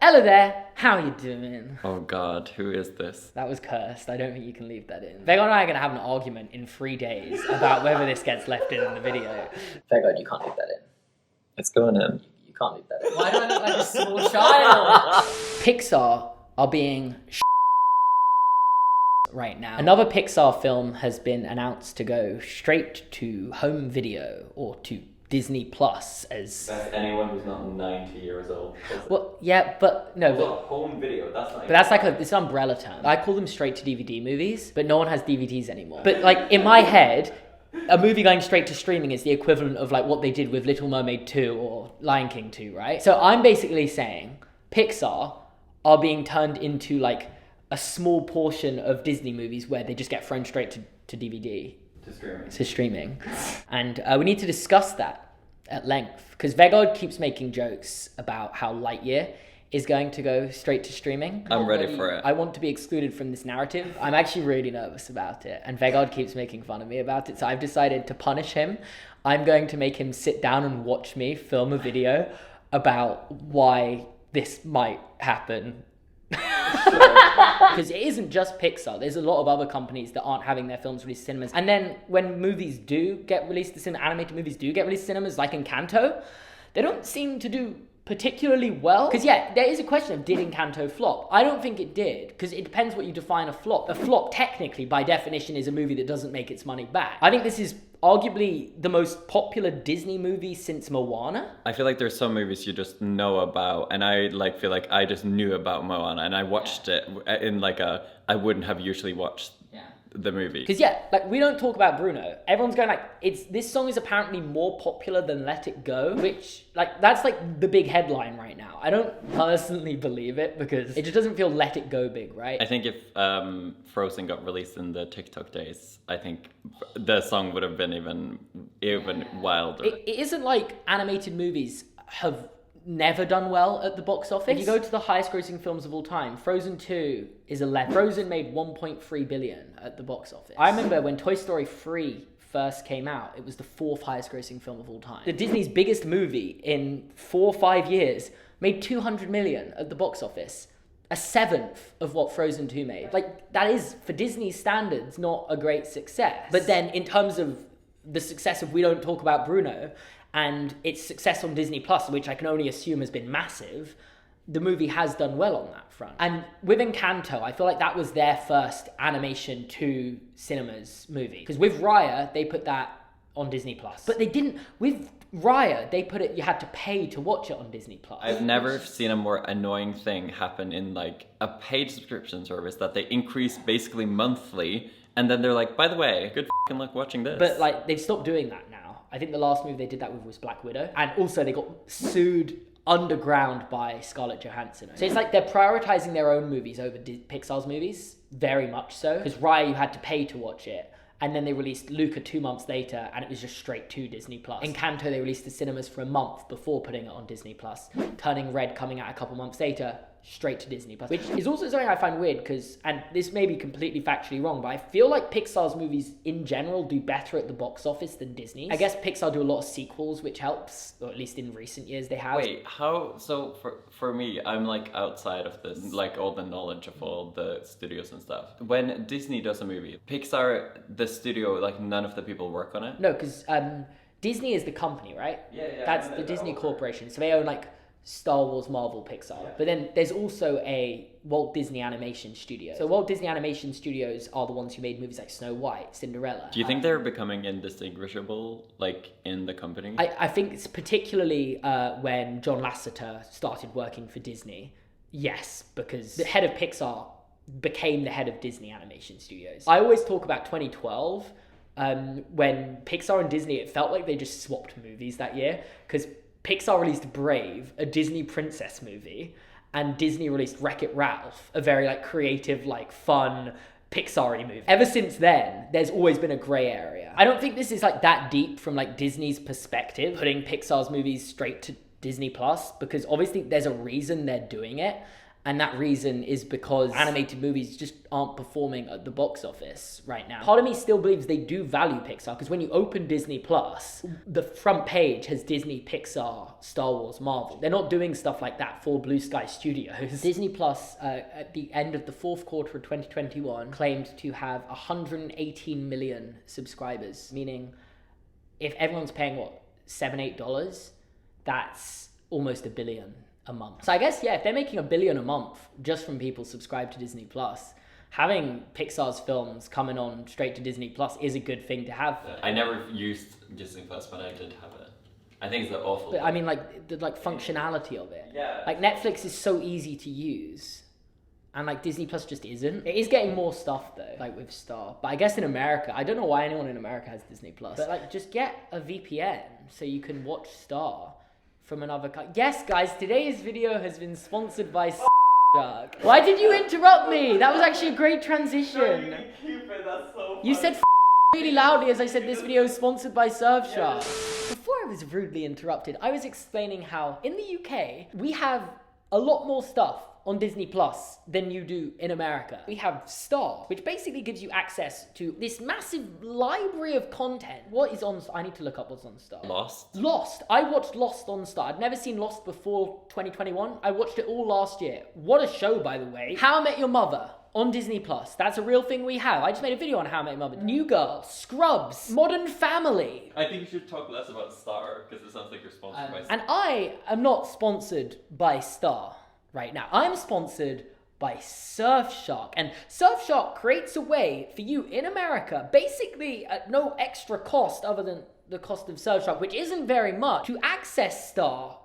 Hello there, how you doing? Oh god, who is this? That was cursed. I don't think you can leave that in. Vegard and I are going to have an argument in 3 days about whether this gets left in the video. Vegard, you can't leave that in. It's going in. You can't leave that in. Why do I look like a small child? Pixar are being right now. Another Pixar film has been announced to go straight to home video or to Disney Plus as... That's anyone who's not 90 years old. Well, yeah, but no. But home video, that's not... But that's like it's an umbrella term. I call them straight to DVD movies, but no one has DVDs anymore. But like in my head, a movie going straight to streaming is the equivalent of like what they did with Little Mermaid 2 or Lion King 2, right? So I'm basically saying Pixar are being turned into like a small portion of Disney movies where they just get thrown straight to DVD. To streaming. And we need to discuss that at length because Vegard keeps making jokes about how Lightyear is going to go straight to streaming. I'm ready for it. I want to be excluded from this narrative. I'm actually really nervous about it, and Vegard keeps making fun of me about it, so I've decided to punish him. I'm going to make him sit down and watch me film a video about why this might happen. Because it isn't just Pixar. There's a lot of other companies that aren't having their films released to cinemas. And then when movies do get released to cinemas, animated movies do get released to cinemas, like Encanto, they don't seem to do particularly well. Because yeah, there is a question of did Encanto flop? I don't think it did, because it depends what you define a flop. A flop, technically, by definition, is a movie that doesn't make its money back. I think this is arguably the most popular Disney movie since Moana. I feel like there's some movies you just know about, and I like feel like I just knew about Moana, and I watched it in like I wouldn't have usually watched the movie. Because yeah, like we don't talk about Bruno. Everyone's going like, this song is apparently more popular than Let It Go, which like that's like the big headline right now. I don't personally believe it because it just doesn't feel Let It Go big, right? I think if Frozen got released in the TikTok days, I think the song would have been even wilder. It isn't like animated movies have never done well at the box office. If you go to the highest grossing films of all time, Frozen 2 is 11. Frozen made 1.3 billion at the box office. I remember when Toy Story 3 first came out, it was the 4th highest grossing film of all time. The Disney's biggest movie in 4 or 5 years made 200 million at the box office. A 7th of what Frozen 2 made. Like, that is, for Disney's standards, not a great success. But then in terms of the success of We Don't Talk About Bruno, and its success on Disney Plus, which I can only assume has been massive, the movie has done well on that front. And with Encanto, I feel like that was their first animation to cinemas movie. Because with Raya, they put that on Disney Plus. But they didn't, with Raya, they put it, you had to pay to watch it on Disney Plus. I've never seen a more annoying thing happen in like a paid subscription service that they increase basically monthly, and then they're like, by the way, good f***ing luck watching this. But like, they've stopped doing that now. I think the last movie they did that with was Black Widow. And also they got sued underground by Scarlett Johansson. So it's like they're prioritizing their own movies over Pixar's movies, very much so. Because Raya, you had to pay to watch it. And then they released Luca 2 months later, and it was just straight to Disney+. Encanto, they released to cinemas for a month before putting it on Disney+. Turning Red coming out a couple months later, straight to Disney+. Which is also something I find weird, because, and this may be completely factually wrong, but I feel like Pixar's movies in general do better at the box office than Disney's. I guess Pixar do a lot of sequels, which helps, or at least in recent years they have. Wait, how, so for me, I'm like outside of this, like all the knowledge of all the studios and stuff. When Disney does a movie, Pixar, the studio, like none of the people work on it? No, because Disney is the company, right? Yeah. That's the Disney Corporation. So they own like Star Wars, Marvel, Pixar. Yeah. But then there's also a Walt Disney Animation Studio. So Walt Disney Animation Studios are the ones who made movies like Snow White, Cinderella. Do you think they're becoming indistinguishable, like, in the company? I think it's particularly when John Lasseter started working for Disney. Yes, because the head of Pixar became the head of Disney Animation Studios. I always talk about 2012, when Pixar and Disney, it felt like they just swapped movies that year, because Pixar released Brave, a Disney princess movie, and Disney released Wreck-It Ralph, a very like creative, like fun Pixar-y movie. Ever since then, there's always been a grey area. I don't think this is like that deep from like Disney's perspective, putting Pixar's movies straight to Disney Plus, because obviously there's a reason they're doing it. And that reason is because animated movies just aren't performing at the box office right now. Part of me still believes they do value Pixar, because when you open Disney Plus, the front page has Disney, Pixar, Star Wars, Marvel. They're not doing stuff like that for Blue Sky Studios. Disney Plus, at the end of the fourth quarter of 2021, claimed to have 118 million subscribers, meaning if everyone's paying, what, $7, $8, that's almost $1 billion a month. So I guess, yeah, if they're making $1 billion a month just from people subscribed to Disney Plus, having Pixar's films coming on straight to Disney Plus is a good thing to have. I never used Disney Plus, but I did have it. I think it's the awful. But I mean, like the functionality of it. Yeah. Like Netflix is so easy to use, and like Disney Plus just isn't. It is getting more stuff though, like with Star. But I guess in America, I don't know why anyone in America has Disney Plus. But like, just get a VPN so you can watch Star from another country. Yes, guys, today's video has been sponsored by Shark. Why did you interrupt me? That was actually a great transition. No, you can keep it, that's so You funny. said really loudly as I said this video is sponsored by Surfshark. Before I was rudely interrupted, I was explaining how in the UK, we have a lot more stuff on Disney Plus than you do in America. We have Star, which basically gives you access to this massive library of content. What is on Star? I need to look up what's on Star. Lost. I watched Lost on Star. I'd never seen Lost before 2021. I watched it all last year. What a show, by the way. How I Met Your Mother on Disney Plus. That's a real thing we have. I just made a video on How I Met Your Mother. New Girl, Scrubs, Modern Family. I think you should talk less about Star, because it sounds like you're sponsored by Star. And I am not sponsored by Star right now. I'm sponsored by Surfshark. And Surfshark creates a way for you in America, basically at no extra cost other than the cost of Surfshark, which isn't very much, to access Star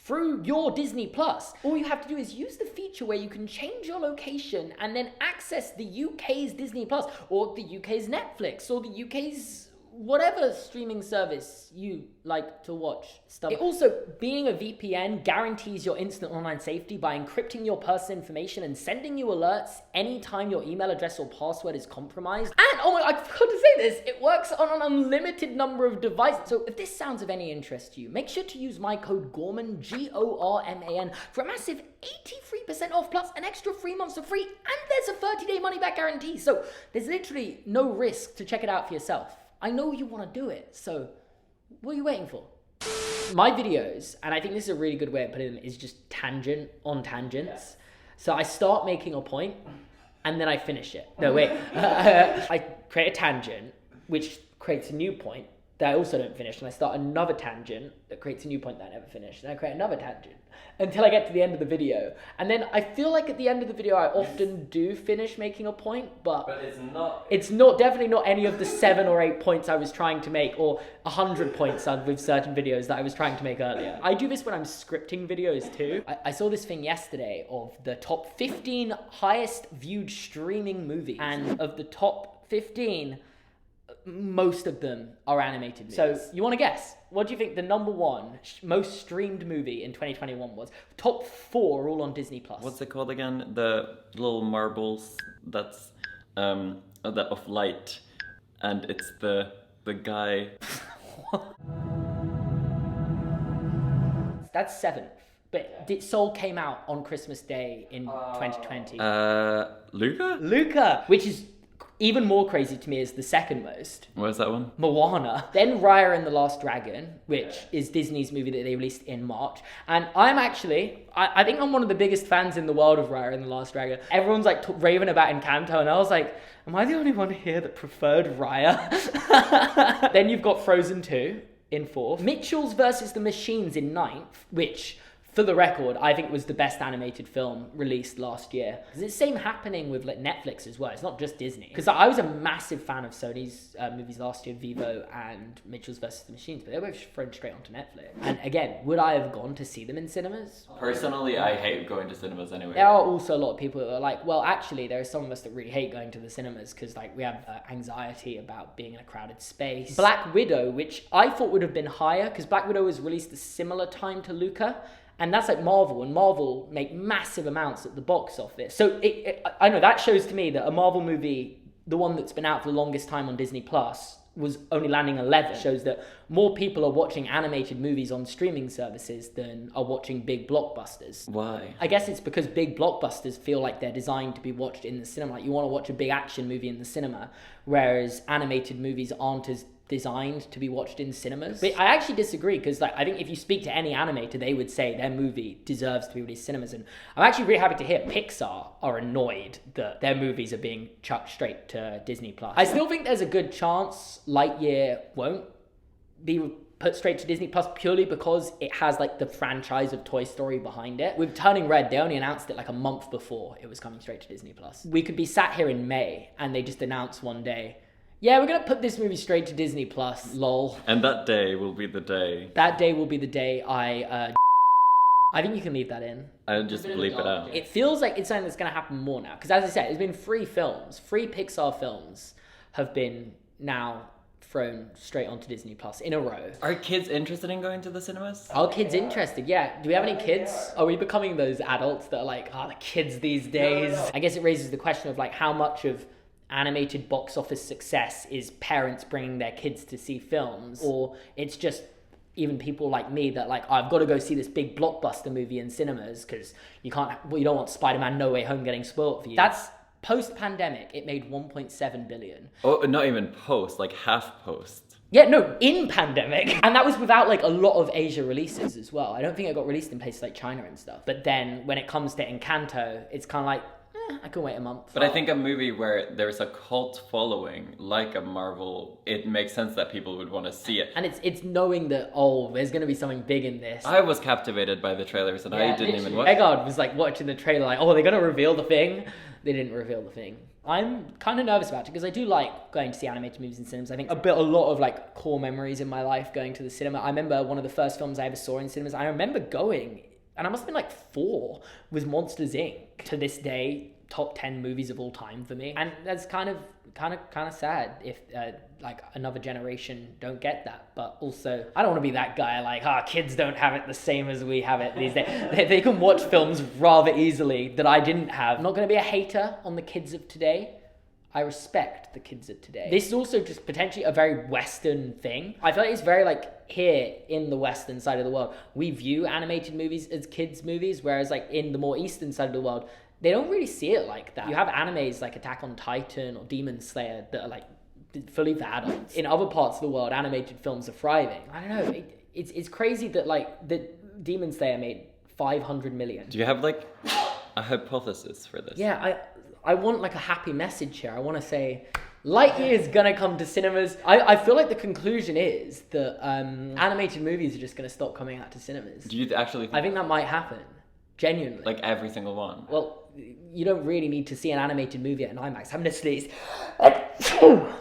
through your Disney Plus. All you have to do is use the feature where you can change your location and then access the UK's Disney Plus, or the UK's Netflix, or the UK's whatever streaming service you like to watch stuff. It also, being a VPN, guarantees your instant online safety by encrypting your personal information and sending you alerts anytime your email address or password is compromised. And, oh my, I forgot to say this, it works on an unlimited number of devices. So if this sounds of any interest to you, make sure to use my code GORMAN, GORMAN, for a massive 83% off plus an extra 3 months of free, and there's a 30-day money-back guarantee. So there's literally no risk to check it out for yourself. I know you want to do it, so what are you waiting for? My videos, and I think this is a really good way of putting them, is just tangent on tangents. Yeah. So I start making a point, and then I finish it. No, wait. I create a tangent, which creates a new point that I also don't finish, and I start another tangent that creates a new point that I never finished, and I create another tangent until I get to the end of the video. And then I feel like at the end of the video, I often do finish making a point, but it's definitely not any of the 7 or 8 points I was trying to make, or 100 points with certain videos that I was trying to make earlier. I do this when I'm scripting videos too. I saw this thing yesterday of the top 15 highest viewed streaming movies, and of the top 15, most of them are animated movies. So you want to guess? What do you think the number one most streamed movie in 2021 was? Top 4 are all on Disney Plus. What's it called again? The little marbles that's of light, and it's the guy. That's 7th. But Soul came out on Christmas Day in 2020. Luca, which is even more crazy to me, is the second most. Where's that one? Moana. Then Raya and the Last Dragon, which is Disney's movie that they released in March. And I'm actually, I think I'm one of the biggest fans in the world of Raya and the Last Dragon. Everyone's like raving about Encanto, and I was like, am I the only one here that preferred Raya? Then you've got Frozen 2 in 4th. Mitchell's versus the Machines in 9th, which, for the record, I think was the best animated film released last year. Because it's the same happening with like Netflix as well. It's not just Disney. Because I was a massive fan of Sony's movies last year, Vivo and Mitchell's vs. the Machines, but they were thrown straight onto Netflix. And again, would I have gone to see them in cinemas? Personally, I hate going to cinemas anyway. There are also a lot of people that are like, well, actually, there are some of us that really hate going to the cinemas because like we have anxiety about being in a crowded space. Black Widow, which I thought would have been higher because Black Widow was released a similar time to Luca. And that's like Marvel, and Marvel make massive amounts at the box office. So I know that shows to me that a Marvel movie, the one that's been out for the longest time on Disney Plus, was only landing 11. It shows that more people are watching animated movies on streaming services than are watching big blockbusters. Why? I guess it's because big blockbusters feel like they're designed to be watched in the cinema. Like you want to watch a big action movie in the cinema, whereas animated movies aren't as designed to be watched in cinemas. But I actually disagree, because like I think if you speak to any animator, they would say their movie deserves to be released in cinemas. And I'm actually really happy to hear Pixar are annoyed that their movies are being chucked straight to Disney Plus. I still think there's a good chance Lightyear won't be put straight to Disney Plus, purely because it has like the franchise of Toy Story behind it. With Turning Red, they only announced it like a month before it was coming straight to Disney Plus. We could be sat here in May and they just announce one day, yeah, we're gonna put this movie straight to Disney Plus, lol. And that day will be the day. That day will be the day I think you can leave that in. I'll just bleep it out. It feels like it's something that's gonna happen more now, because as I said, it's been 3 Pixar films have been now thrown straight onto Disney Plus in a row. Are kids interested in going to the cinemas? Are kids interested? Yeah. Do we have any kids? Are we becoming those adults that are like, the kids these days? No. I guess it raises the question of like how much of animated box office success is parents bringing their kids to see films, or it's just even people like me that like, I've got to go see this big blockbuster movie in cinemas because you don't want Spider-Man No Way Home getting spoiled for you. That's post-pandemic. It made 1.7 billion. Oh, not even post, like half post. Yeah, no, in pandemic. And that was without like a lot of Asia releases as well. I don't think it got released in places like China and stuff. But then when it comes to Encanto, it's kind of like, I can wait a month. But I think a movie where there's a cult following, like a Marvel, it makes sense that people would want to see it. And it's knowing that, there's going to be something big in this. I was captivated by the trailers and I didn't even watch. Egard was like watching the trailer like, they're going to reveal the thing. They didn't reveal the thing. I'm kind of nervous about it because I do like going to see animated movies in cinemas. I think a lot of like core memories in my life going to the cinema. I remember one of the first films I ever saw in cinemas. I remember going, and I must have been like 4, was Monsters Inc. To this day, top 10 movies of all time for me. And that's kind of sad if like another generation don't get that. But also, I don't want to be that guy like, kids don't have it the same as we have it these days. They can watch films rather easily that I didn't have. I'm not going to be a hater on the kids of today. I respect the kids of today. This is also just potentially a very Western thing. I feel like it's very like here in the Western side of the world, we view animated movies as kids movies, whereas like in the more Eastern side of the world, they don't really see it like that. You have animes like Attack on Titan or Demon Slayer that are like fully for adults. In other parts of the world, animated films are thriving. I don't know. It's crazy that like the Demon Slayer made 500 million. Do you have like a hypothesis for this? Yeah, I want like a happy message here. I want to say Lightyear is gonna come to cinemas. I feel like the conclusion is that animated movies are just gonna stop coming out to cinemas. Do you actually I think that might happen. Genuinely. Like every single one? Well, you don't really need to see an animated movie at an IMAX. I'm gonna sneeze.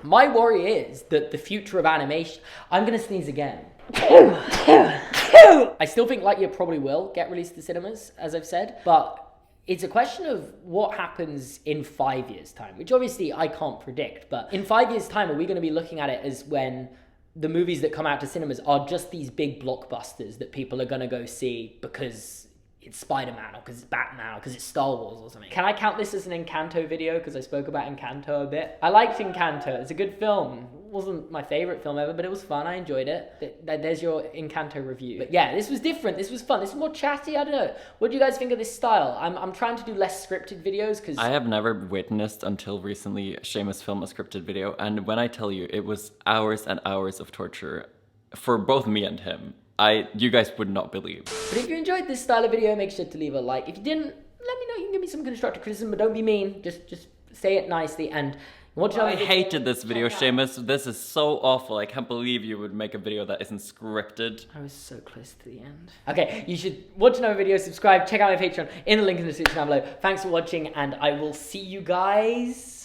My worry is that the future of animation... I'm gonna sneeze again. I still think Lightyear probably will get released to cinemas, as I've said, but it's a question of what happens in 5 years' time, which obviously I can't predict, but in 5 years' time, are we gonna be looking at it as when the movies that come out to cinemas are just these big blockbusters that people are gonna go see because it's Spider-Man or because it's Batman or because it's Star Wars or something? Can I count this as an Encanto video because I spoke about Encanto a bit? I liked Encanto. It's a good film. It wasn't my favorite film ever, but it was fun. I enjoyed it. There's your Encanto review. But yeah, this was different. This was fun. This was more chatty. I don't know. What do you guys think of this style? I'm trying to do less scripted videos because I have never witnessed until recently Seamus film a scripted video, and when I tell you, it was hours and hours of torture for both me and him. You guys would not believe. But if you enjoyed this style of video, make sure to leave a like. If you didn't, let me know. You can give me some constructive criticism, but don't be mean. Just say it nicely. And I hated this video, Seamus. This is so awful. I can't believe you would make a video that isn't scripted. I was so close to the end. Okay, you should watch another video, subscribe, check out my Patreon in the link in the description down below. Thanks for watching, and I will see you guys.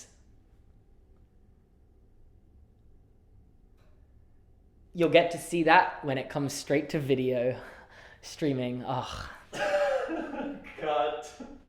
You'll get to see that when it comes straight to video streaming. Ugh. God.